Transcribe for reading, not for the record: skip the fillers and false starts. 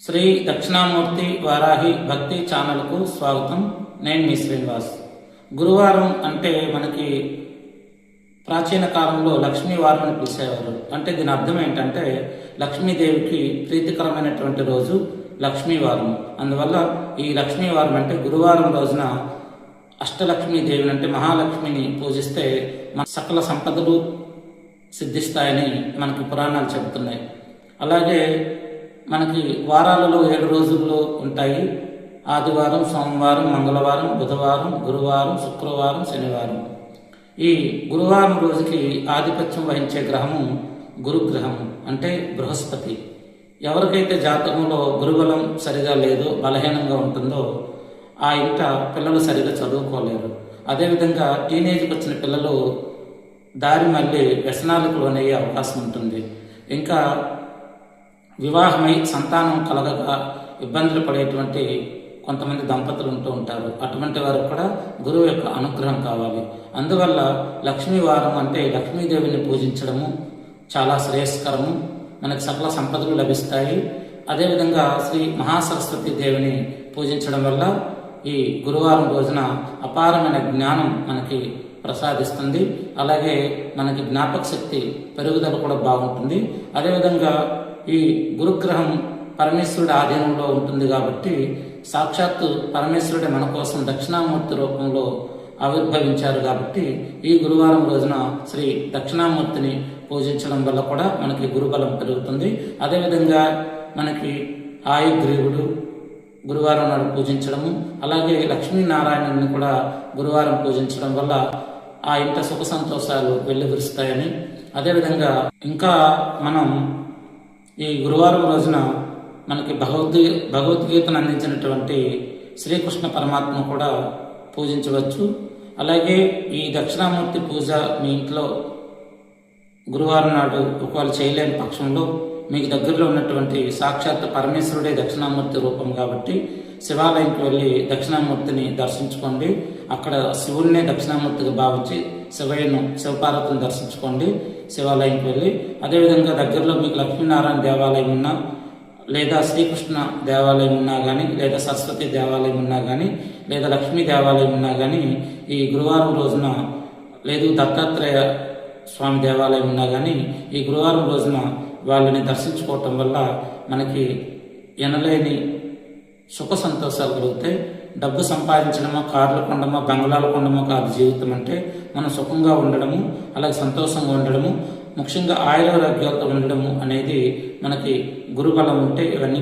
శ్రీ దక్షిణామూర్తి వారాహి భక్తి ఛానల్కు స్వాగతం. నేను మీ శ్రీనివాస్. గురువారం అంటే మనకి ప్రాచీన కాలంలో లక్ష్మీవారం అని పిలిచేవారు. అంటే దీని అర్థం ఏంటంటే లక్ష్మీదేవికి ప్రీతికరమైనటువంటి రోజు లక్ష్మీవారం. అందువల్ల ఈ లక్ష్మీవారం అంటే గురువారం రోజున అష్టలక్ష్మీదేవిని అంటే మహాలక్ష్మిని పూజిస్తే మన సకల సంపదలు సిద్ధిస్తాయని మనకి పురాణాలు చెబుతున్నాయి. అలాగే మనకి వారాలలో 7 రోజుల్లో ఉంటాయి. ఆదివారం, సోమవారం, మంగళవారం, బుధవారం, గురువారం, శుక్రవారం, శనివారం. ఈ గురువారం రోజుకి ఆధిపత్యం వహించే గ్రహము గురుగ్రహం అంటే బృహస్పతి. ఎవరికైతే జాతకంలో గురుబలం సరిగా లేదో, బలహీనంగా ఉంటుందో ఆ ఇంట పిల్లలు సరిగా చదువుకోలేరు. అదేవిధంగా టీనేజ్కి వచ్చిన పిల్లలు దారి మళ్ళీ వ్యసనాలకు లోనయ్యే అవకాశం ఉంటుంది. ఇంకా వివాహమై సంతానం కలగక ఇబ్బందులు పడేటువంటి కొంతమంది దంపతులు ఉంటూ ఉంటారు. అటువంటి వారికి కూడా గురువు యొక్క అనుగ్రహం కావాలి. అందువల్ల లక్ష్మీవారం అంటే లక్ష్మీదేవిని పూజించడము చాలా శ్రేయస్కరము. మనకి సకల సంపదలు లభిస్తాయి. అదేవిధంగా శ్రీ మహాసరస్వతి దేవిని పూజించడం వల్ల ఈ గురువారం రోజున అపారమైన జ్ఞానం మనకి ప్రసాదిస్తుంది. అలాగే మనకి జ్ఞాపక శక్తి పెరుగుదల కూడా బాగుంటుంది. అదేవిధంగా ఈ గురుగ్రహం పరమేశ్వరుడి ఆధీనంలో ఉంటుంది కాబట్టి సాక్షాత్తు పరమేశ్వరుడే మన కోసం దక్షిణామూర్తి రూపంలో ఆవిర్భవించారు. కాబట్టి ఈ గురువారం రోజున శ్రీ దక్షిణామూర్తిని పూజించడం వల్ల కూడా మనకి గురుబలం పెరుగుతుంది. అదేవిధంగా మనకి ఆయుగ్రీవుడు గురువారం నాడు పూజించడము, అలాగే లక్ష్మీనారాయణుని కూడా గురువారం పూజించడం వల్ల ఆ ఇంట సుఖ సంతోషాలు వెల్లివిరుస్తాయని. అదేవిధంగా ఇంకా మనం ఈ గురువారం రోజున మనకి భగవద్గీతను అందించినటువంటి శ్రీకృష్ణ పరమాత్మ కూడా పూజించవచ్చు. అలాగే ఈ దక్షిణామూర్తి పూజ మీ ఇంట్లో గురువారం నాడు ఒకవేళ చేయలేని పక్షంలో మీకు దగ్గరలో ఉన్నటువంటి సాక్షాత్ పరమేశ్వరుడే దక్షిణామూర్తి రూపం కాబట్టి శివాలయంకి వెళ్ళి దక్షిణామూర్తిని దర్శించుకోండి. అక్కడ శివుడినే దక్షిణామూర్తిగా భావించి శివపార్వతిని దర్శించుకోండి శివాలయంకి వెళ్ళి. అదేవిధంగా దగ్గరలో మీకు లక్ష్మీనారాయణ దేవాలయం ఉన్నా, లేదా శ్రీకృష్ణ దేవాలయం ఉన్నా కానీ, లేదా సరస్వతి దేవాలయం ఉన్నా కానీ, లేదా లక్ష్మీ దేవాలయం ఉన్నా కానీ ఈ గురువారం రోజున, లేదు దత్తాత్రేయ స్వామి దేవాలయం ఉన్నా కానీ ఈ గురువారం రోజున వాళ్ళని దర్శించుకోవటం వల్ల మనకి ఎనలేని సుఖ సంతోషాలు కలుగుతాయి. డబ్బు సంపాదించడమో, కార్లు కొనడమో, బంగ్లాలు కొనడమో కాదు జీవితం అంటే. మనం సుఖంగా ఉండడము, అలాగే సంతోషంగా ఉండడము, ముఖ్యంగా ఆయురారోగ్యాలతో ఉండడము అనేది మనకి గురుబలం ఉంటే ఇవన్నీ